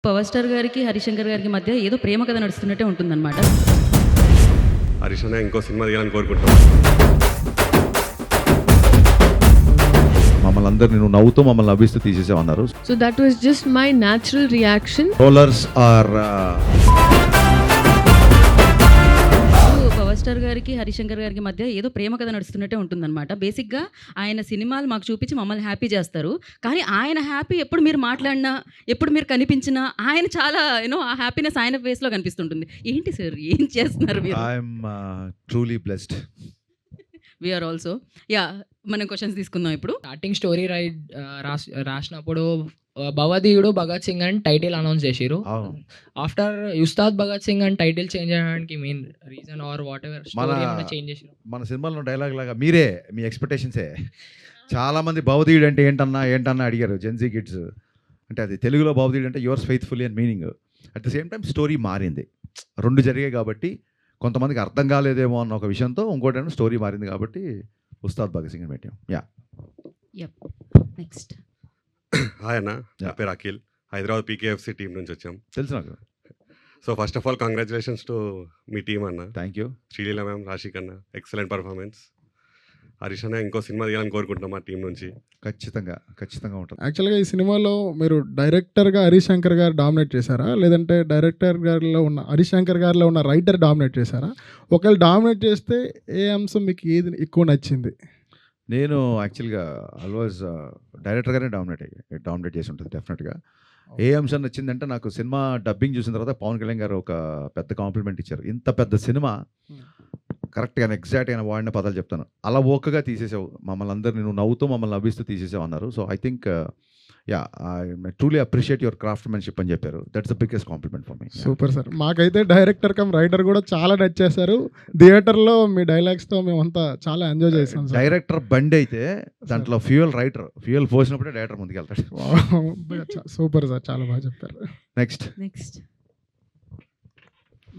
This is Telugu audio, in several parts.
పవర్ స్టార్ గారికి, హరిశంకర్ గారికి మధ్య ఏదో ప్రేమ కథ నడుస్తున్నట్టే ఉంటుందన్నమాట. హరీష్ అన్న ఇంకో సినిమా తీయాలని కోరుకుంటున్నాం. మమ్మల్ని అందరినీ నువ్వు నవ్వుతూ మమ్మల్ని నవ్విస్తూ తీసేసామన్నారు. So that was just my natural reaction. రోలర్స్ ఆర్ పవర్ స్టార్ గారికి, హరిశంకర్ గారికి మధ్య ఏదో ప్రేమ కథ నడుస్తున్నట్టే ఉంటుందన్నమాట. బేసిక్‌గా ఆయన సినిమాలు మాకు చూపించి మమ్మల్ని హ్యాపీ చేస్తారు. కానీ ఆయన హ్యాపీ ఎప్పుడు మీరు మాట్లాడినా, ఎప్పుడు మీరు కనిపించినా ఆయన చాలా ఆ హ్యాపీనెస్ ఆయన ఫేస్‌లో కనిపిస్తుంటుంది. ఏంటి సార్ ఏం చేస్తున్నారు మీరు? I'm truly blessed. We are also. మనం క్వశ్చన్స్ తీసుకుందాం ఇప్పుడు. స్టార్టింగ్ స్టోరీ రాసినప్పుడు భవదీయుడు భగత్ సింగ్ అని టైటిల్ అనౌన్స్ చేసిరు. ఆఫ్టర్ ఉస్తాద్ భగత్ సింగ్ అని టైటిల్ చేంజ్ చేయడానికి main reason or whatever change చేసిరు. మన సినిమాలో డైలాగ్ లాగా మీరే మీ ఎక్స్పెక్టేషన్సే. చాలా మంది భవదీయుడు అంటే ఏంటన్నా అడిగారు జెన్జీ కిడ్స్. అంటే అది తెలుగులో భవదీయుడు అంటే యువర్స్ ఫెయిత్ఫుల్లీ అని meaning. At the same time story మారింది. రెండు జరిగాయి కాబట్టి కొంతమందికి అర్థం కాలేదేమో అన్న ఒక విషయంతో ఇంకోటి స్టోరీ మారింది కాబట్టి ఉస్తాద్ భగత్ సింగ్ అని పెట్టాం. నెక్స్ట్. హాయ్ అన్న, నా పేరు అఖిల్, హైదరాబాద్ పీకేఎఫ్సి టీం నుంచి వచ్చాం. తెలుసు నాకు. So first of all congratulations to మీ టీం అన్న. Thank you. Sreeleela ma'am, Rasik అన్న, ఎక్సలెంట్ పర్ఫార్మెన్స్. హరీష్ అన్న ఇంకో సినిమా తీయాలని కోరుకుంటున్నాం మా టీం నుంచి. ఖచ్చితంగా ఉంటుంది. యాక్చువల్గా ఈ సినిమాలో మీరు డైరెక్టర్గా హరిశంకర్ గారు డామినేట్ చేశారా, లేదంటే డైరెక్టర్ గారిలో ఉన్న హరిశంకర్ గారిలో ఉన్న రైటర్ డామినేట్ చేశారా? ఒకవేళ డామినేట్ చేస్తే ఏ అంశం మీకు ఏది ఎక్కువ నచ్చింది? నేను యాక్చువల్గా ఆల్వేస్ డైరెక్టర్గానే డామినేట్ చేసి ఉంటుంది డెఫినెట్గా. ఏ అంశం నచ్చిందంటే నాకు సినిమా డబ్బింగ్ చూసిన తర్వాత పవన్ కళ్యాణ్ గారు ఒక పెద్ద కాంప్లిమెంట్ ఇచ్చారు. ఇంత పెద్ద సినిమా కరెక్ట్గా ఎగ్జాక్ట్గా వాడిన పదాలు చెప్తాను, అలా ఓకగా తీసేసావు మమ్మల్ని అందరినీ, నువ్వు నవ్వుతూ మమ్మల్ని నవ్విస్తూ తీసేసావు అన్నారు. So I think I truly appreciate your craftsmanship అని చెప్పారు. That's the biggest compliment for me. Super sir. మాకైతే డైరెక్టర్ కమ్ రైటర్ కూడా చాలా నచ్చేశారు. థియేటర్లో మీ డైలాగ్స్తో మేమంతా చాలా ఎంజాయ్ చేసాం. డైరెక్టర్ బండి అయితే దాంట్లో ఫ్యూయల్ పోసినప్పుడే డైరెక్టర్ ముందుకెళ్తాడు. సూపర్ సార్, చాలా బాగా చెప్పారు. నెక్స్ట్.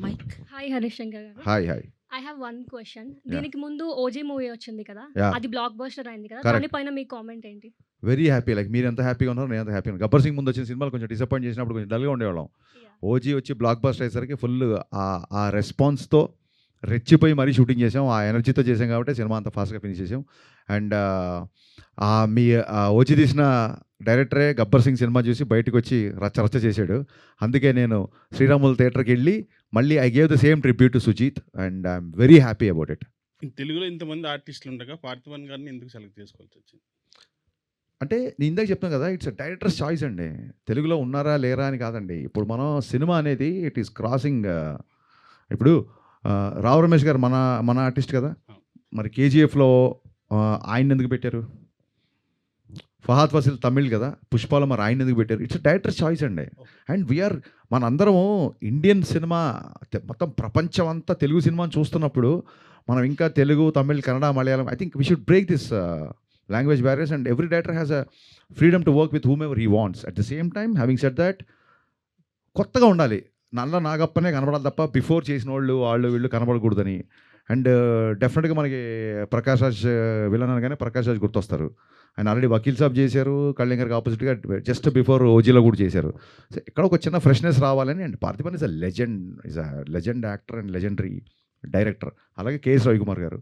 మైక్. హాయ్ హరిశంకర్ గారు. Hi. I have one question. దీనికి ముందు ఓజీ మూవీ వచ్చింది కదా, Yeah. అది బ్లాక్ బస్టర్ అయింది కదా, Correct. దానిపైన మీ కామెంట్ ఏంటి? Very happy. లైక్ మీరు ఎంత హ్యాపీగా ఉన్నారో నేను ఎంత హ్యాపీగా ఉన్నాను. గబ్బర్ సింగ్ ముందు వచ్చిన సినిమాలు కొంచెం డిసప్పాయింట్ చేసినప్పుడు కొంచెం డల్గా ఉండేవాళ్ళం. ఓజీ వచ్చి బ్లాక్ బస్టర్ అయ్యేసరికి ఫుల్ ఆ రెస్పాన్స్తో రెచ్చిపోయి మరీ షూటింగ్ చేసాం. ఆ ఎనర్జీతో చేసాం కాబట్టి సినిమా అంత ఫాస్ట్గా ఫినిష్ చేసాం. అండ్ మీ ఓజీ తీసిన డైరెక్టరే గబ్బర్ సింగ్ సినిమా చూసి బయటకు వచ్చి రచ్చ చేశాడు. అందుకే నేను శ్రీరాములు థియేటర్కి వెళ్ళి మళ్ళీ I gave the same tribute to Sujeeth and I'm very happy about it. తెలుగులో ఇంతమంది ఆర్టిస్టులు ఉండగా పార్థివన్ గారిని ఎందుకు సెలెక్ట్ చేసుకోవాల్సి వచ్చింది? అంటే నేను ఇందాక చెప్తాను కదా, ఇట్స్ డైరెక్టర్స్ చాయిస్ అండి. తెలుగులో ఉన్నారా లేరా అని కాదండి. ఇప్పుడు మనం సినిమా అనేది ఇట్ ఈస్ క్రాసింగ్. ఇప్పుడు రావు రమేష్ గారు మన ఆర్టిస్ట్ కదా, మరి కేజీఎఫ్లో ఆయన ఎందుకు పెట్టారు? ఫహాద్ ఫాసిల్ తమిళ్ కదా, పుష్పాలో మరి ఆయన ఎందుకు పెట్టారు? ఇట్స్ డైరెక్టర్ చాయిస్ అండి. అండ్ వీఆర్ మనందరము ఇండియన్ సినిమా మొత్తం ప్రపంచం అంతా తెలుగు సినిమాని చూస్తున్నప్పుడు మనం ఇంకా Telugu, Tamil, Kannada, Malayalam, I think we should break this language barriers and every director has a freedom to work with whom ever he wants. At the same time having said that కొత్తగా ఉండాలి. నల్ల నాగప్పనే కనబడాలి తప్ప బిఫోర్ చేసిన వాళ్ళు వీళ్ళు కనబడకూడదని. అండ్ డెఫినెట్గా మనకి ప్రకాష్ రాజ్ విలన్ అనగానే ప్రకాష్ రాజ్ గుర్తొస్తారు. ఆయన ఆల్రెడీ వకీల్ సాబ్ చేశారు, కళ్యాణ్ గారికి ఆపోజిట్గా జస్ట్ బిఫోర్ ఓజీలో కూడా చేశారు. సో ఇక్కడ ఒక చిన్న ఫ్రెష్నెస్ రావాలని. And Parthiban is a legend actor and legendary director. అలాగే కేఎస్ రవికుమార్ గారు,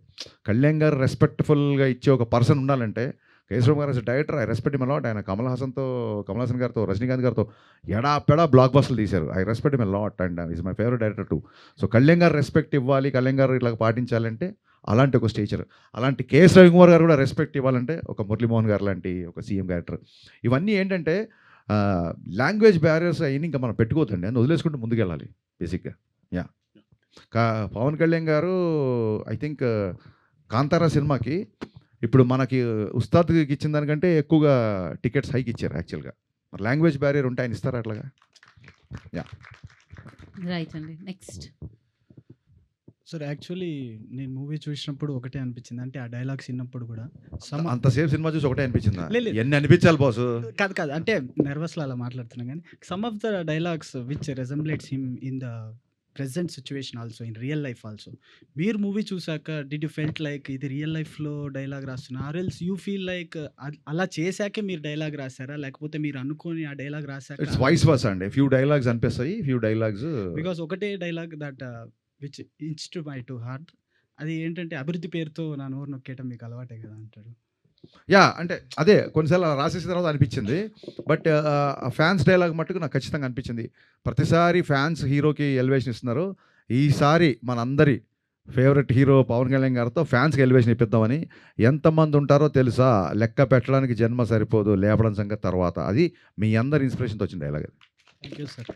కళ్యాణ్ గారు రెస్పెక్ట్ఫుల్గా ఇచ్చే ఒక పర్సన్ ఉండాలంటే కేఎస్ రవికుమార్ గారు director I respect him a lot. ఆయన కమల్ హాసన్ గారితో, రజనీకాంత్ గారితో ఎడాపెడా బ్లాక్ బస్టర్లు తీశారు. I respect him a lot and is my favourite director two. So Kalyan గారు రెస్పెక్ట్ ఇవ్వాలి, కళ్యాణ్ గారు ఇట్లా పాటించాలంటే అలాంటి ఒక స్టేచర్. అలాంటి కేఎస్ రవికుమార్ గారు కూడా రెస్పెక్ట్ ఇవ్వాలంటే ఒక మురళీమోహన్ గారు లాంటి ఒక సీఎం క్యారెక్టర్. ఇవన్నీ ఏంటంటే లాంగ్వేజ్ బ్యారియర్స్ అయినా ఇంకా మనం పెట్టుకోవద్దండి, అని వదిలేసుకుంటూ ముందుకెళ్ళాలి బేసిక్గా. పవన్ కళ్యాణ్ గారు ఐ థింక్ కాంతారా సినిమాకి ఇప్పుడు మనకి ఉస్తాద్కి ఇచ్చిన దానికంటే ఎక్కువగా టికెట్స్ హైక్ ఇచ్చారు యాక్చువల్గా. మరి లాంగ్వేజ్ బ్యారియర్ ఉంటే ఆయన ఇస్తారా అట్లాగా? రైట్ అండి. నెక్స్ట్. సార్ యాక్చువల్లీ నేను మూవీ చూసినప్పుడు ఒకటే అనిపించింది, అంటే ఆ డైలాగ్స్ విన్నప్పుడు కూడా అంతసేపు సినిమా చూసి ఒకటే అనిపించిందా? లేదు. ఎన్ని అనిపించాలి బాసు? కాదు అంటే నర్వస్లో అలా మాట్లాడుతున్నాను. కానీ some of the dialogues which resembles him in the present situation also in real life also. మీరు మూవీ చూసాక డిడ్ యూ ఫెల్ట్ లైక్ ఇది రియల్ లైఫ్లో డైలాగ్ రాస్తున్నా, or else you feel like అలా చేశాకే మీరు డైలాగ్ రాశారా, లేకపోతే మీరు అనుకోని ఆ డైలాగ్ రాశాక? ఇట్స్ వైస్ వర్స్ అండి. ఫ్యూ డైలాగ్స్ అనిపిస్తాయి, ఫ్యూ డైలాగ్స్ బికాస్ ఒకటే dialogue that which into my to heart, అది ఏంటంటే అభివృద్ధి పేరుతో నా నోరు నొక్కేయటం మీకు అలవాటే కదా అంటారు. యా అంటే అదే కొన్నిసార్లు అలా రాసేసిన తర్వాత అనిపించింది. బట్ ఫ్యాన్స్ డైలాగ్ మట్టుకు నాకు ఖచ్చితంగా అనిపించింది. ప్రతిసారి ఫ్యాన్స్ హీరోకి ఎలివేషన్ ఇస్తున్నారు, ఈసారి మనందరి ఫేవరెట్ హీరో పవన్ కళ్యాణ్ గారితో ఫ్యాన్స్కి ఎలివేషన్ ఇప్పిద్దామని. ఎంతమంది ఉంటారో తెలుసా, లెక్క పెట్టడానికి జన్మ సరిపోదు, లేపడం సంగతి తర్వాత. అది మీ అందరి ఇన్స్పిరేషన్తో వచ్చిన డైలాగ్ అది. Thank you sir.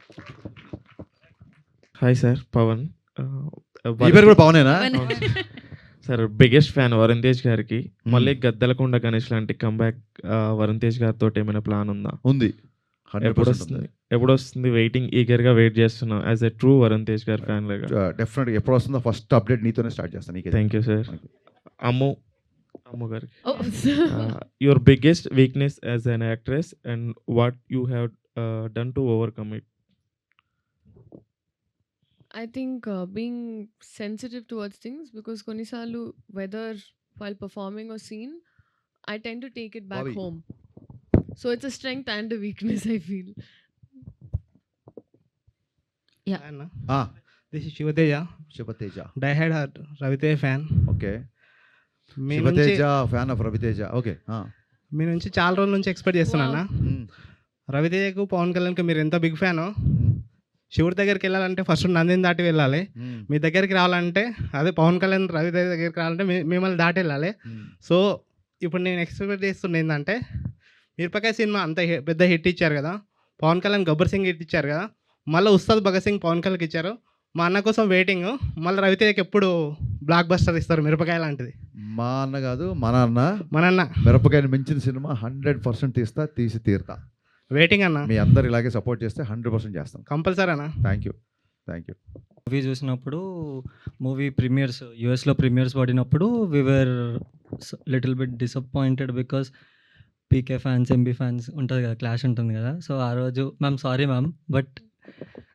Hi sir, Pavan. ఈ పేరు కూడా పవనేనా? Sir biggest fan Varun Tej గారికి. మళ్ళీ గద్దలకొండ గణేష్ లాంటి కంబ్యాక్ వరుణ్ తేజ్ గారితో ఏమైనా ప్లాన్ ఉందా? ఉంది. ఎప్పుడు వస్తుంది? వెయిటింగ్, ఈగర్గా వెయిట్ చేస్తున్నా as a true Varun Tej గారి ఫ్యాన్ లాగా. డెఫినెట్గా ఎప్పుడు వస్తుందో ఫస్ట్ అప్డేట్ నీతోనే స్టార్ట్ చేస్తాను. నీకే థ్యాంక్ యూ సార్. అమ్ము గారికి, Oh, your biggest weakness as an actress and what you have done to overcome it? I think being sensitive towards things, because konisalu whether while performing or scene, I tend to take it back Bobby. home. So it's a strength and a weakness, I feel. This is Sivateja, Sivateja డైహెడ్ రవితేజ ఫ్యాన్. ఓకే. మీ Sivateja fan of Raviteja. Okay. మీ నుంచి చాలా రోజుల నుంచి ఎక్స్పెక్ట్ చేస్తున్నా. రవితేజకు పవన్ కళ్యాణ్కి మీరు ఎంత బిగ్ ఫ్యానో, శివుడి దగ్గరికి వెళ్ళాలంటే ఫస్ట్ నందిని దాటి వెళ్ళాలి. మీ దగ్గరికి రావాలంటే, అదే పవన్ కళ్యాణ్ రవితేజ దగ్గరికి రావాలంటే మిమ్మల్ని దాటి వెళ్ళాలి. సో ఇప్పుడు నేను ఎక్స్పెక్ట్ చేస్తున్న ఏంటంటే, మిరపకాయ సినిమా అంత పెద్ద హిట్ ఇచ్చారు కదా, పవన్ కళ్యాణ్ గబ్బర్ సింగ్ హిట్ ఇచ్చారు కదా, మళ్ళీ ఉస్తాద్ భగత్ సింగ్ పవన్ కళ్యాణ్కి ఇచ్చారు. మా అన్న కోసం వెయిటింగ్. మళ్ళీ రవితేజకి ఎప్పుడు బ్లాక్ బస్టర్ ఇస్తారు మిరపకాయ లాంటిది? మా అన్న కాదు, మన అన్న. మన అన్న మిరపకాయని మించిన సినిమా 100% తీసి తీరుతా. వెయిటింగ్ అన్న. మీ అందరు ఇలాగే సపోర్ట్ చేస్తే 100% చేస్తాం. కంపల్సరీ అన్న. Thank you. మూవీ చూసినప్పుడు, మూవీ ప్రీమియర్స్ యూఎస్లో ప్రీమియర్స్ పడినప్పుడు we were little bit disappointed because PK fans, MB fans ఉంటుంది కదా, క్లాష్ ఉంటుంది కదా. సో ఆ రోజు మ్యామ్ సారీ మ్యామ్, బట్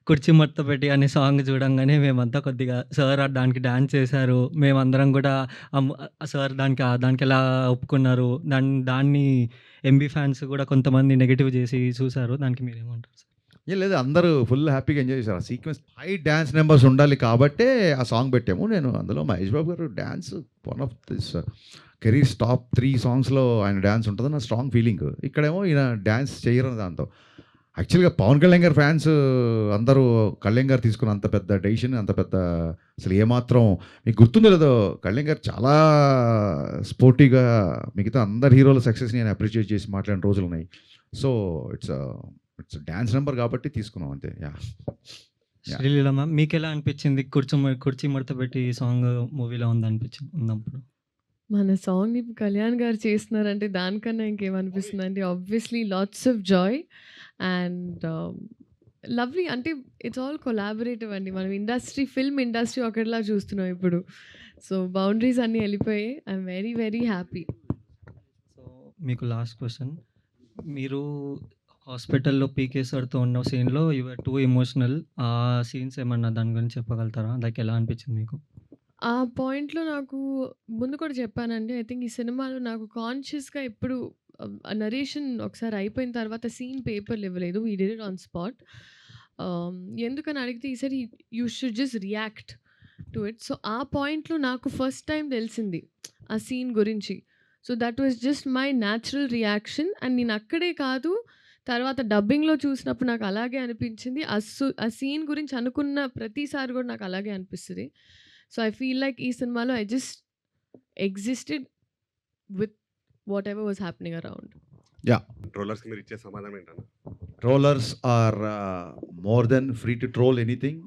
కుర్చీ మడత పెట్టి అనే సాంగ్ చూడంగానే మేమంతా కొద్దిగా, సార్ దానికి డ్యాన్స్ చేశారు, మేమందరం కూడా సార్ దానికి ఎలా ఒప్పుకున్నారు, దాన్ని ఎంబీ ఫ్యాన్స్ కూడా కొంతమంది నెగిటివ్ చేసి చూశారు. దానికి మీరేమంటారు సార్? ఏం లేదు, అందరూ ఫుల్ హ్యాపీగా ఎంజాయ్ చేశారు. ఆ సీక్వెన్స్ హై డ్యాన్స్ నెంబర్స్ ఉండాలి కాబట్టే ఆ సాంగ్ పెట్టాము. నేను అందులో మహేష్ బాబు గారు dance one of this careers top 3 సాంగ్స్లో ఆయన డ్యాన్స్ ఉంటుంది నా స్ట్రాంగ్ ఫీలింగ్. ఇక్కడేమో ఈయన డ్యాన్స్ చేయరు దాంతో. యాక్చువల్గా పవన్ కళ్యాణ్ గారి ఫ్యాన్స్ అందరూ కళ్యాణ్ గారు తీసుకున్న అంత పెద్ద డెసిషన్, అంత పెద్ద అసలు ఏమాత్రం మీకు గుర్తుందో లేదో, కళ్యాణ్ గారు చాలా స్పోర్టివ్గా మిగతా అందరు హీరోల సక్సెస్ని నేను అప్రిషియేట్ చేసి మాట్లాడిన రోజులు ఉన్నాయి. సో ఇట్స్ డ్యాన్స్ నెంబర్ కాబట్టి తీసుకున్నాం అంతే. శ్రీలీల మ్యామ్, మీకు ఎలా అనిపించింది కుర్చీ మడత పెట్టి సాంగ్ మూవీలో ఉన్నప్పుడు? మన సాంగ్ ఇప్పుడు కళ్యాణ్ గారు చేస్తున్నారంటే దానికన్నా ఇంకేమనిపిస్తుంది అంటే, obviously lots of Joy and lovely. అంటే ఇట్స్ ఆల్ కొలాబరేటివ్ అండి. మనం ఫిల్మ్ ఇండస్ట్రీ ఒకటిలా చూస్తున్నాం ఇప్పుడు. సో బౌండరీస్ అన్నీ వెళ్ళిపోయాయి. I'm very very happy. So మీకు లాస్ట్ క్వశ్చన్, మీరు హాస్పిటల్లో పీకే సార్తో ఉన్న సీన్లో యువర్ టూ ఎమోషనల్. ఆ సీన్స్ ఏమన్నా దాని గురించి చెప్పగలుగుతారా? లైక్ ఎలా అనిపించింది మీకు? ఆ పాయింట్‌లో నాకు ముందు కూడా చెప్పానండి. ఐ థింక్ ఈ సినిమాలో నాకు కాన్షియస్‌గా ఎప్పుడు నరేషన్ ఒకసారి అయిపోయిన తర్వాత సీన్ పేపర్‌లు ఇవ్వలేదు. We did it on spot. ఎందుకని అడిగితే ఈసారి you should just react to it. So ఆ పాయింట్‌లో నాకు ఫస్ట్ టైం తెలిసింది ఆ సీన్ గురించి. So that was just my natural reaction. And నేను అక్కడే కాదు, తర్వాత డబ్బింగ్‌లో చూసినప్పుడు నాకు అలాగే అనిపించింది. ఆ సీన్ గురించి అనుకున్న ప్రతిసారి కూడా నాకు అలాగే అనిపిస్తది. సో ఐ ఫీల్ లైక్ ఈ సినిమాలో I just existed with whatever was happening around. ట్రోలర్స్కి మీరు ఇచ్చే సమాధానం ఏంటన్నా? Trollers are more than free to troll anything.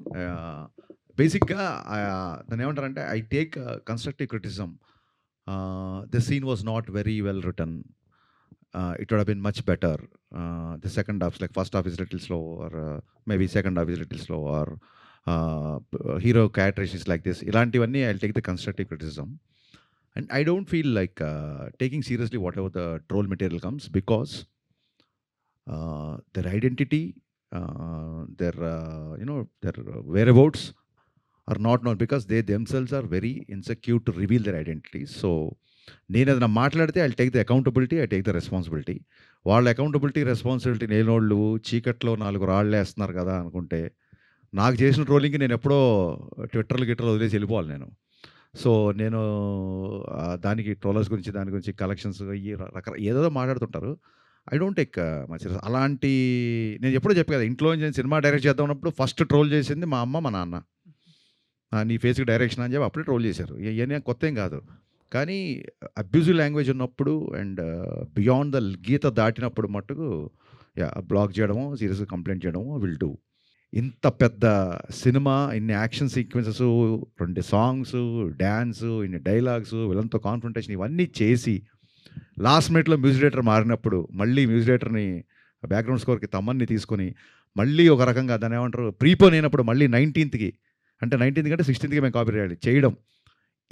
బేసిక్గా దాన్ని ఏమంటారంటే, I take constructive criticism. This scene was not very well return. It would have been much better. The second half, like first half is a little slow, or maybe second half is a little slow, or hero characteristics like this. Ilantivanni I'll take the constructive criticism, and I don't feel like taking seriously whatever the troll material comes, because their identity, their their whereabouts are not known because they themselves are very insecure to reveal their identity. So నేను ఏదైనా మాట్లాడితే I take the accountability, I take the responsibility. వాళ్ళ అకౌంటబిలిటీ రెస్పాన్సిబిలిటీ లేనోళ్ళు చీకట్లో 4 రాళ్ళు వేస్తున్నారు కదా అనుకుంటే, నాకు చేసిన ట్రోలింగ్కి నేను ఎప్పుడో ట్విట్టర్లు వదిలేసి వెళ్ళిపోవాలి నేను. సో నేను దానికి ట్రోలర్స్ గురించి, దాని గురించి కలెక్షన్స్ ఏదో మాట్లాడుతుంటారు. I don't take much. అలాంటి నేను ఎప్పుడో చెప్పాను కదా, ఇంట్లో నేను సినిమా డైరెక్ట్ చేద్దాం ఉన్నప్పుడు ఫస్ట్ ట్రోల్ చేసింది మా అమ్మ, మా నాన్న. నీ ఫేస్కి డైరెక్షన్ అని చెప్పి అప్పుడే ట్రోల్ చేశారు. ఇవన్నీ కొత్త ఏం కాదు. కానీ అబ్యూజివ్ లాంగ్వేజ్ ఉన్నప్పుడు అండ్ బియాండ్ ద గీత దాటినప్పుడు మట్టుకు బ్లాక్ చేయడము, సీరియస్గా కంప్లైంట్ చేయడము విల్ డూ. ఇంత పెద్ద సినిమా, ఇన్ని యాక్షన్ సీక్వెన్సెస్, 2 సాంగ్స్, డ్యాన్స్, ఇన్ని డైలాగ్స్, విలన్తో కాన్ఫ్రంటేషన్ ఇవన్నీ చేసి లాస్ట్ మినిట్లో మ్యూజిక్ డైరెక్టర్ మారినప్పుడు మళ్ళీ మ్యూజిక్ డైరెక్టర్ని బ్యాక్గ్రౌండ్ స్కోర్కి తమ్మన్ని తీసుకొని మళ్ళీ ఒక రకంగా దాన్ని ఏమంటారు ప్రీపోన్ అయినప్పుడు మళ్ళీ 19th అంటే 16th మేము కాపీ చేయడం,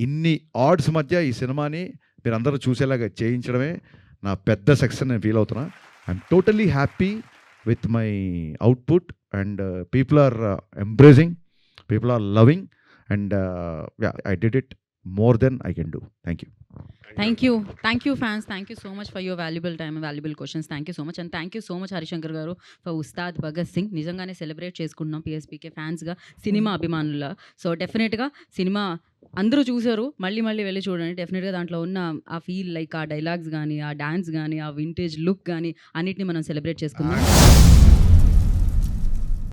ఇన్ని ఆడ్స్ మధ్య ఈ సినిమాని మీరు అందరూ చూసేలాగా చేయించడమే నా పెద్ద సక్సెస్ నేను ఫీల్ అవుతున్నా. I'm totally happy with my output and people are embracing, people are loving and I did it more than I can do. Thank you. Thank you fans, thank you so much for your valuable time and valuable questions. Thank you so much and thank you so much Harishankar garu for Ustad Bhagat Singh. నిజంగానే సెలబ్రేట్ చేసుకుంటున్నాం PSPK ఫ్యాన్స్గా, సినిమా అభిమానుల. సో డెఫినెట్గా సినిమా అందరూ చూసారు, మళ్ళీ వెళ్ళి చూడండి. డెఫినెట్గా దాంట్లో ఉన్న ఆ ఫీల్, లైక్ ఆ డైలాగ్స్ కానీ, ఆ డాన్స్ కానీ, ఆ వింటేజ్ లుక్ కానీ అన్నిటిని మనం సెలబ్రేట్ చేసుకుందాం.